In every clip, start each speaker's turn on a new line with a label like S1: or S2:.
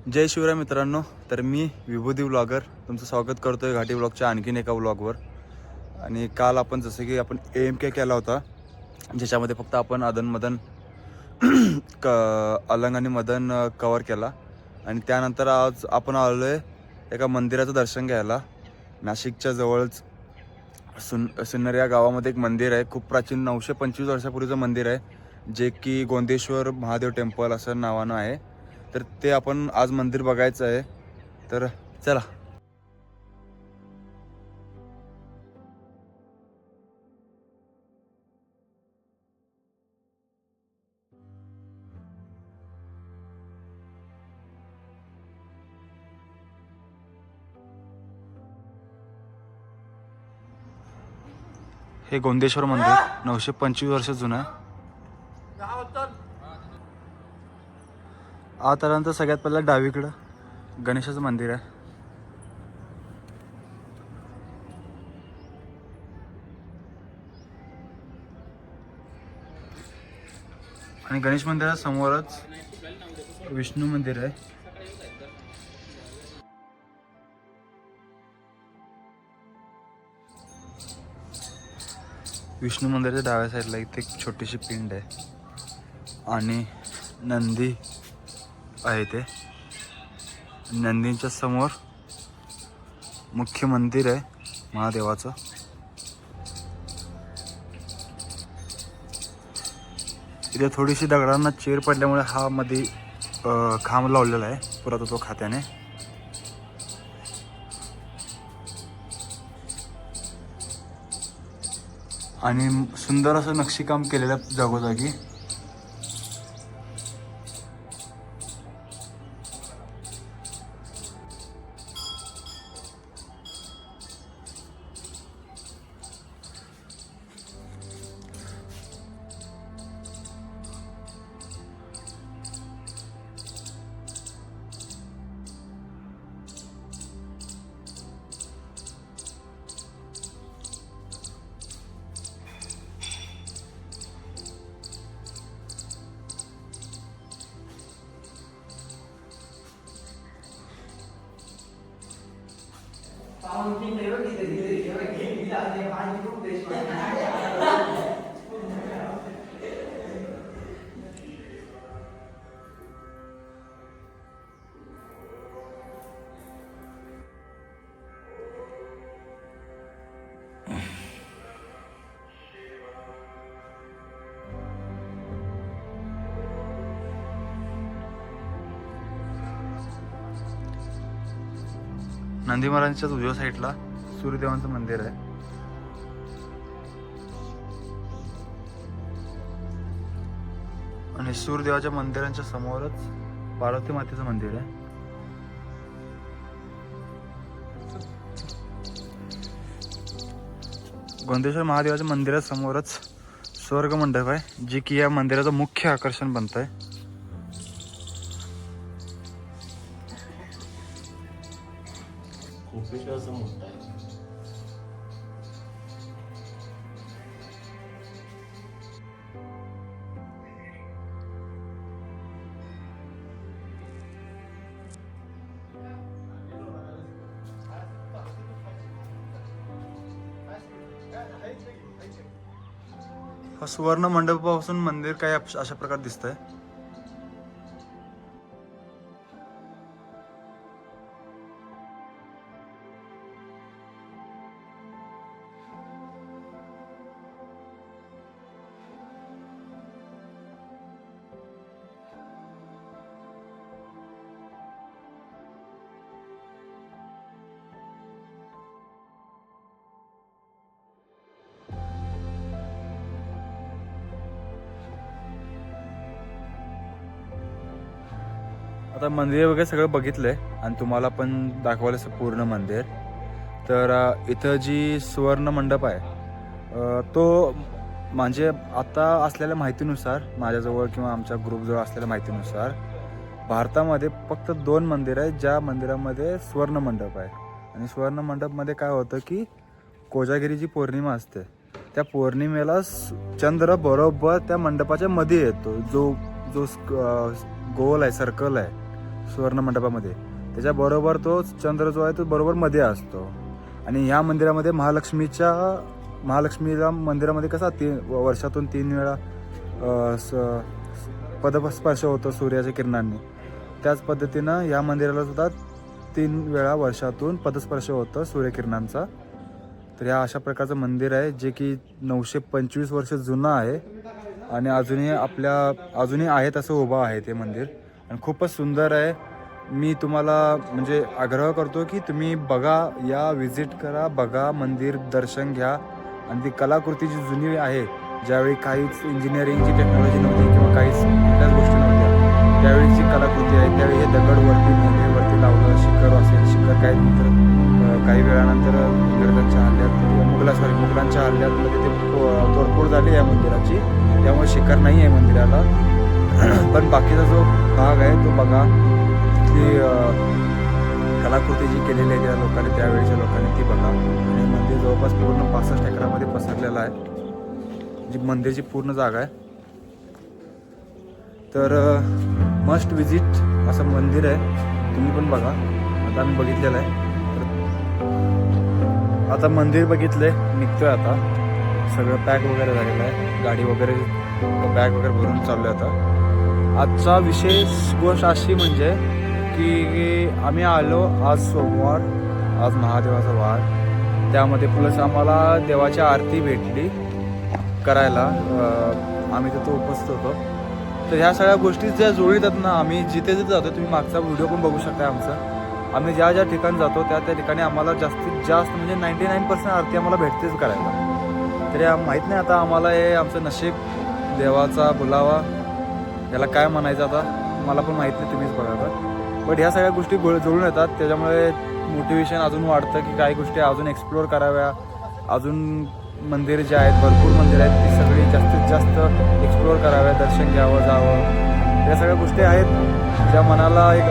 S1: जय शिवराय मित्रांनो. तर मी विभूदी व्लॉगर तुमचं स्वागत करतोय घाटी व्लॉगच्या आणखीन एका व्लॉगवर. आणि काल आपण जसं की आपण AMK केला होता, ज्याच्यामध्ये फक्त आपण अदनमदन अलंग आणि मदन कवर केला. आणि त्यानंतर आज आपण आलो आहे एका मंदिराचं दर्शन घ्यायला. नाशिकच्या जवळच सुन्नर या गावामध्ये एक मंदिर आहे. खूप प्राचीन 925 वर्षापूर्वीचं मंदिर आहे, जे की गोंदेश्वर महादेव टेम्पल असं नावानं आहे. तर ते आपण आज मंदिर बघायचं आहे. तर चला. हे गोंदेश्वर मंदिर 925 वर्ष जुनं आहे. आत आल्यानंतर सगळ्यात पहिलं डावीकडं गणेशाचं मंदिर आहे. आणि गणेश मंदिरासमोरच विष्णू मंदिर आहे. विष्णू मंदिराच्या डाव्या साईडला इथे एक छोटीशी पिंड आहे आणि नंदी आहे. ते नंदींच्या समोर मुख्य मंदिर आहे महादेवाचं. इथे थोडीशी दगडांना चेर पडल्यामुळे हा मध्ये खांब लावलेला आहे पुरातत्व खात्याने. आणि सुंदर असं नक्षीकाम केलेलं आहे जागोजागी. नंदी महाराजांच्या उजव्या साईडला सूर्यदेवांचं मंदिर आहे. आणि सूर्यदेवाच्या मंदिरांच्या समोरच पार्वती मातेचं मंदिर आहे. गोंदेश्वर महादेवाच्या मंदिरासमोरच स्वर्ग मंडप आहे, जे की या मंदिराचं मुख्य आकर्षण बनत आहे.
S2: असं मोठं आहे.
S1: हा सुवर्ण मंडपापासून मंदिर काय अशा प्रकारे दिसतंय. आता मंदिर वगैरे सगळं बघितलंय आणि तुम्हाला पण दाखवायला पूर्ण मंदिर. तर इथं जी सुवर्ण मंडप आहे तो म्हणजे आता असलेल्या माहितीनुसार, माझ्याजवळ किंवा आमच्या ग्रुपजवळ असलेल्या माहितीनुसार भारतामध्ये फक्त 2 मंदिर आहेत ज्या मंदिरामध्ये स्वर्ण मंडप आहे. आणि स्वर्ण मंडपमध्ये काय होतं की कोजागिरी जी पौर्णिमा असते त्या पौर्णिमेला चंद्र बरोबर त्या मंडपाच्या मध्ये येतो. जो जो गोल आहे, सर्कल आहे, सुवर्ण मंडपामध्ये, त्याच्याबरोबर तो चंद्र जो आहे तो बरोबर मध्ये असतो. आणि ह्या मंदिरामध्ये महालक्ष्मीला मंदिरामध्ये कसा वर्षातून 3 वेळा पदस्पर्श होतो सूर्याच्या किरणांनी, त्याच पद्धतीनं या मंदिराला सुद्धा 3 वेळा वर्षातून पदस्पर्श होतं सूर्यकिरणांचा. तर ह्या अशा प्रकारचं मंदिर आहे जे की 925 वर्ष जुनं आहे आणि अजूनही आहे तसं उभं आहे ते मंदिर आणि खूपच सुंदर आहे. मी तुम्हाला म्हणजे आग्रह करतो की तुम्ही बघा, या विजिट करा, बघा, मंदिर दर्शन घ्या. आणि ती कलाकृती जी जुनी आहे, ज्यावेळी काहीच इंजिनिअरिंगची टेक्नॉलॉजी नव्हती किंवा काहीच कुठल्याच गोष्टी नव्हत्या, त्यावेळीची कलाकृती आहे. त्यावेळी हे दगडवरती मेढेवरती लावलं, शिखर असेल, शिखर काही नंतर काही वेळानंतर इंग्रजांच्या हल्ल्यात मुघलांच्या हल्ल्यात ते तोडफोड झाली या मंदिराची, त्यामुळे शिखर नाही आहे मंदिराला. पण बाकीचा जो भाग आहे तो बघा, तिथली कलाकृती जी केलेली आहे त्या लोकांनी, त्यावेळेच्या लोकांनी, ती बघा. आणि मंदिर जवळपास पूर्ण 65 एकरामध्ये पसरलेलं आहे, जी मंदिरची पूर्ण जागा आहे. तर मस्ट विजिट असं मंदिर आहे, तुम्ही पण बघा. आता आम्ही बघितलेलं आहे. आता मंदिर बघितलंय, निघतोय आता. सगळं पॅक वगैरे झालेलं आहे, गाडी वगैरे बॅग वगैरे भरून चाललो आहे आता. आजचा विशेष गोष्ट अशी म्हणजे की आम्ही आलो आज सोमवार, आज महादेवाचा वार, त्यामध्ये प्लस आम्हाला देवाची आरती भेटली करायला, आम्ही तिथं उपस्थित होतो. तर ह्या सगळ्या गोष्टी ज्या जोडीतात ना, आम्ही जिथे जिथे जातो, तुम्ही मागचा व्हिडिओ पण बघू शकता आमचा, आम्ही ज्या ज्या ठिकाणी जातो त्या ठिकाणी आम्हाला जास्तीत जास्त म्हणजे 99% आरती आम्हाला भेटतेच करायला. तरी माहीत नाही आता आम्हाला हे आमचं नशीब, देवाचा बुलावा, याला काय म्हणायचं आता मला पण माहीत नाही, तुम्हीच बघा आता. बट ह्या सगळ्या गोष्टी जोडून येतात, त्याच्यामुळे मोटिवेशन अजून वाढतं की काही गोष्टी अजून एक्सप्लोअर कराव्या, अजून मंदिर जे आहेत, भरपूर मंदिर आहेत, ती सगळी जास्तीत जास्त एक्सप्लोअर कराव्या, दर्शन घ्यावं, जावं. या सगळ्या गोष्टी आहेत ज्या मनाला एक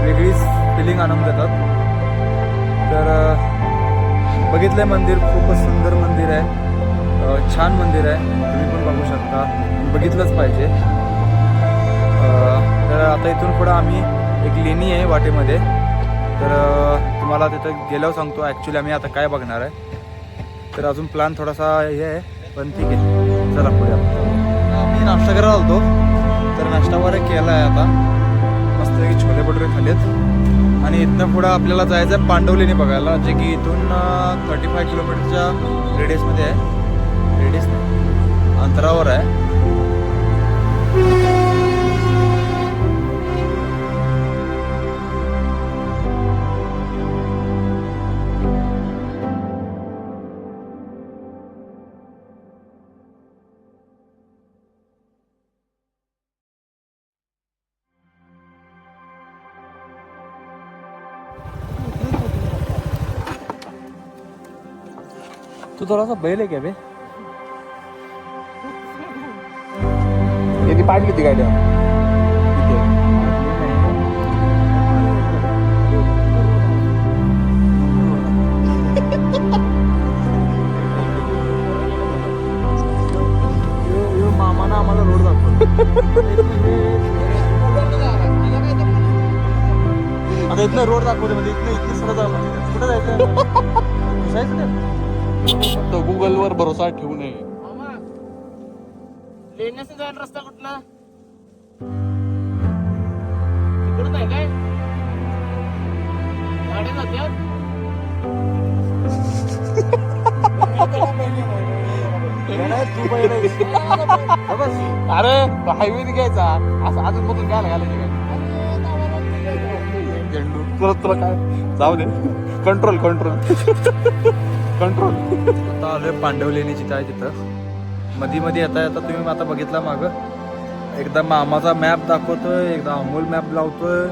S1: वेगळीच फिलिंग आणून देतात. तर बघितलं मंदिर, खूपच सुंदर मंदिर आहे, छान मंदिर आहे, तुम्ही पण बघू शकता, बघितलंच पाहिजे. तर आता इथून पुढं आम्ही एक लेणी आहे वाटेमध्ये, तर तुम्हाला तिथं गेल्यावर सांगतो ॲक्च्युली आम्ही आता काय बघणार आहे. तर अजून प्लॅन थोडासा हे आहे, पण ठीक आहे, चला पुढे. आम्ही नाश्ता करायला आलतो, तर नाश्ता वगैरे केला आहे आता, मस्तपैकी छोले भटुरे खाल्लेत. आणि इथनं पुढं आपल्याला जायचं आहे पांडवलेणी बघायला, जे की इथून 35 किलोमीटरच्या रेडियसमध्ये आहे, रेडियस नाही अंतरावर आहे. तू थोडासा बैल आहे क्या बे? याची पाठ किती गाड्या? मामाना आम्हाला रोड दाखवतो. आता इथनं रोड दाखवते, म्हणजे इथनं सरळ जायचं, कुठं जायचं?
S2: तो गुगल वर भरोसा ठेवू नये.
S3: लेण्याचा जायला रस्ता कुठला? तिकडून आहे काय? गाड्या जात्यात?
S2: अरे हायवे घ्यायचा, असं अजून मधून घ्यायला घालायचं काय? तुला काय जाऊ दे. Control control control.
S1: आता आलोय पांडवलेणीची काय तिथं मध्ये येता येता तुम्ही आता बघितला मागं, एकदा मामाचा मॅप दाखवतोय, एकदा अमोल मॅप लावतोय,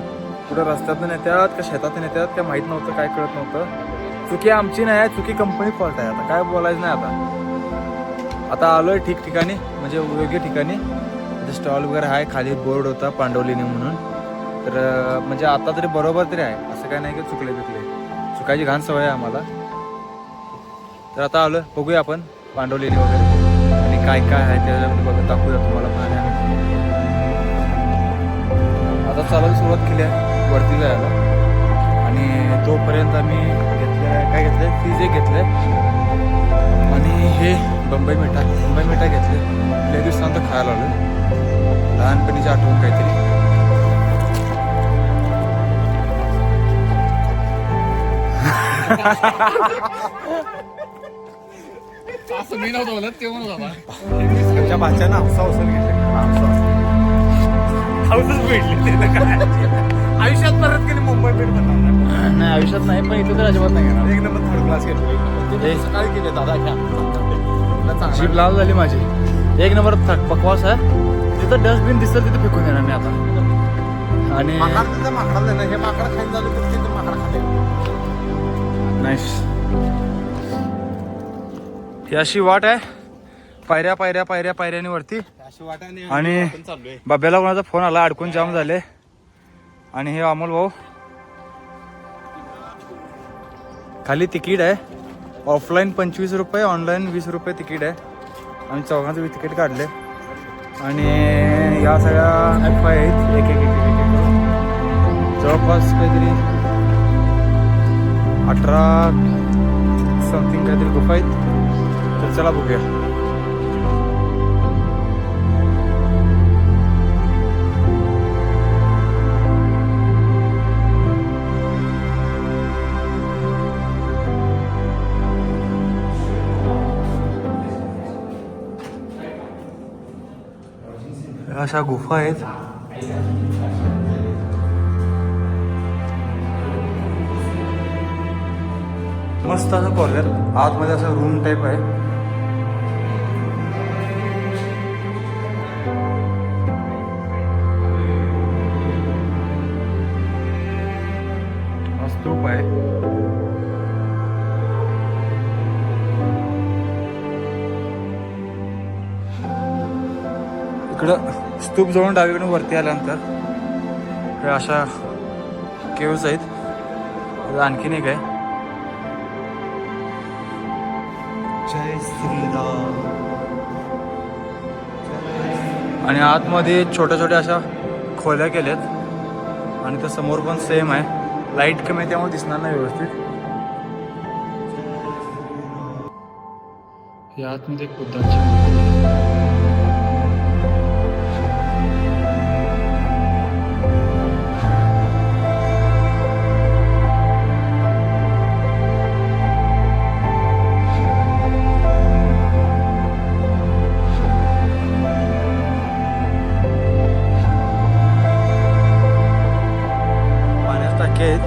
S1: कुठं रस्त्यातून येतात का शेतातून येतात काय माहीत नव्हतं, काय कळत नव्हतं. चुकी आमची नाही आहे, चुकी कंपनी फॉल्ट आहे. आता काय बोलायचं नाही. आता आलोय ठिकठिकाणी, म्हणजे योग्य ठिकाणी, म्हणजे स्टॉल वगैरे आहे, खाली बोर्ड होता पांडवलेणी म्हणून. तर म्हणजे आता तरी बरोबर तरी आहे, असं काय नाही की चुकले चुकायची घाण सवय आहे आम्हाला. तर आता आलो, बघूया आपण पांडवलेणी वगैरे आणि काय काय आहे त्याच्यामध्ये बघत दाखवूया तुम्हाला पण. आता चालायला सुरुवात केली आहे वरती जायला. आणि तोपर्यंत आम्ही काय घेतलं फ्रीज एक घेतलं आणि हे बंबई मिठा घेतले. लय दिवसानंतर खायला आलो, लहानपणीची आठवण काहीतरी.
S2: असं मी नव्हतं बोलत, ते म्हणत होता.
S1: तुमच्या भाच्यानं हाऊस घेतले.
S2: हाऊसच भेटली ते काय आयुष्यात परत केली मुंबई भेट
S3: नाही आयुष्यात नाही, पण इथं तर अजिबात नाही घेणार.
S1: एक नंबर थर्ड क्लास घेतले.
S2: सकाळी केले दादा घ्या.
S1: जीभ लाल झाली माझी.
S3: एक नंबर बकवास आहे. तिथं डस्टबिन दिसतं तिथं फेकून देणार मी आता. आणि
S2: माकडा हे माकडा खाईन झालं तर तिथे माकडा खाते.
S1: नाईस. ही अशी वाट आहे, पायऱ्याने वरती.
S2: अशी वाटाने
S1: आणि
S2: आपण चाललोय.
S1: बाब्याला कोणाचा फोन आला, अडकून जाम झाले. आणि हे अमोल भाऊ खाली तिकीट आहे. ऑफलाईन 25 रुपये, ऑनलाईन 20 रुपये तिकीट आहे. आम्ही चौघांचं तिकीट काढले. आणि या सगळ्या गुफा आहेत, एक करून जवळपास काहीतरी 18 समथिंग काहीतरी गुफा आहेत. तर चला बघूया. अशा गुफा आहेत. मस्त असं कॉर्नर, आतमध्ये असं रूम टाईप आहे. स्तूप आहे. इकडं स्तूप जवळून डावीकडून वरती आल्यानंतर हे अशा केव्ज आहेत. आणखीन एक आहे. जय श्रीराम. आणि आतमध्ये छोट्या छोट्या अशा खोल्या केल्यात. आणि त्या समोर पण सेम आहे. लाईट कमी आहे त्यामुळे दिसणार नाही व्यवस्थित. हे आतमध्ये एक बुद्धाची आहेत.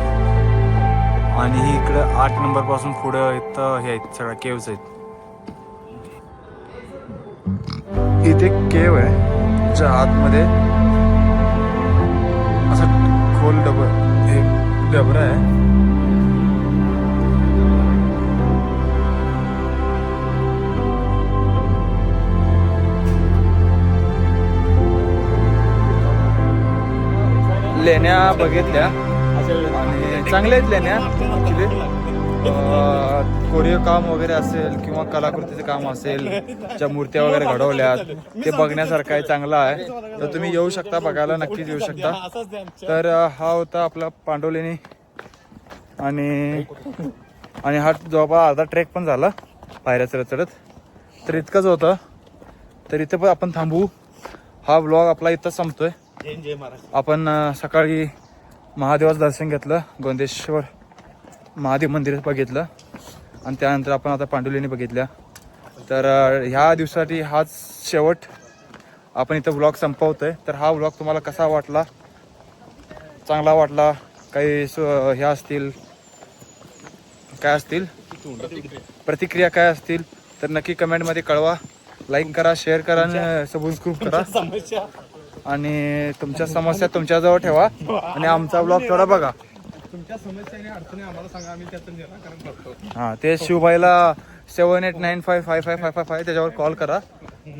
S1: आणि इकडं 8 नंबर पासून पुढं इथं हे आहेत सगळ्या केव्स आहेत. इथे केव आहे ज्या आतमध्ये असं खोल डबरा आहे. लेण्या बघितल्या आणि चांगल्या आहेत लेण्या. ॲक्च्युली कोरीव काम वगैरे असेल किंवा कलाकृतीचं काम असेल, ज्या मूर्त्या वगैरे घडवल्यात ते बघण्यासारखं आहे, चांगलं आहे. तर तुम्ही येऊ शकता, बघायला नक्कीच येऊ शकता. तर हा होता आपला पांडवलेणी. आणि हा जवळपास अर्धा ट्रेक पण झाला पायऱ्या चढत चढत. तर इतकंच होतं. तर इथं पण आपण थांबू. हा ब्लॉग आपला इथं संपतोय. आपण सकाळी महादेवाचं दर्शन घेतलं, गोंदेश्वर महादेव मंदिर बघितलं आणि त्यानंतर आपण आता पांडुलेणी बघितल्या. तर ह्या दिवसासाठी हाच शेवट. आपण इथं ब्लॉग संपवतोय. तर हा ब्लॉग तुम्हाला कसा वाटला, चांगला वाटला, काही ह्या असतील काय असतील प्रतिक्रिया काय असतील तर नक्की कमेंटमध्ये कळवा. लाईक करा, शेअर करा आणि सबस्क्राईब करा. आणि तुमच्या समस्या तुमच्याजवळ ठेवा आणि आमचा ब्लॉग थोडा बघा.
S2: तुमच्या समस्या आणि अडचणी आम्हाला सांगा, आम्ही त्यातून निराकरण करतो.
S1: हां, ते शिवबाईला 78955555 त्याच्यावर कॉल करा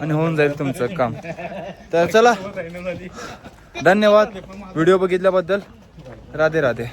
S1: आणि होऊन जाईल तुमचं काम. तर चला, धन्यवाद व्हिडिओ बघितल्याबद्दल. राधे राधे.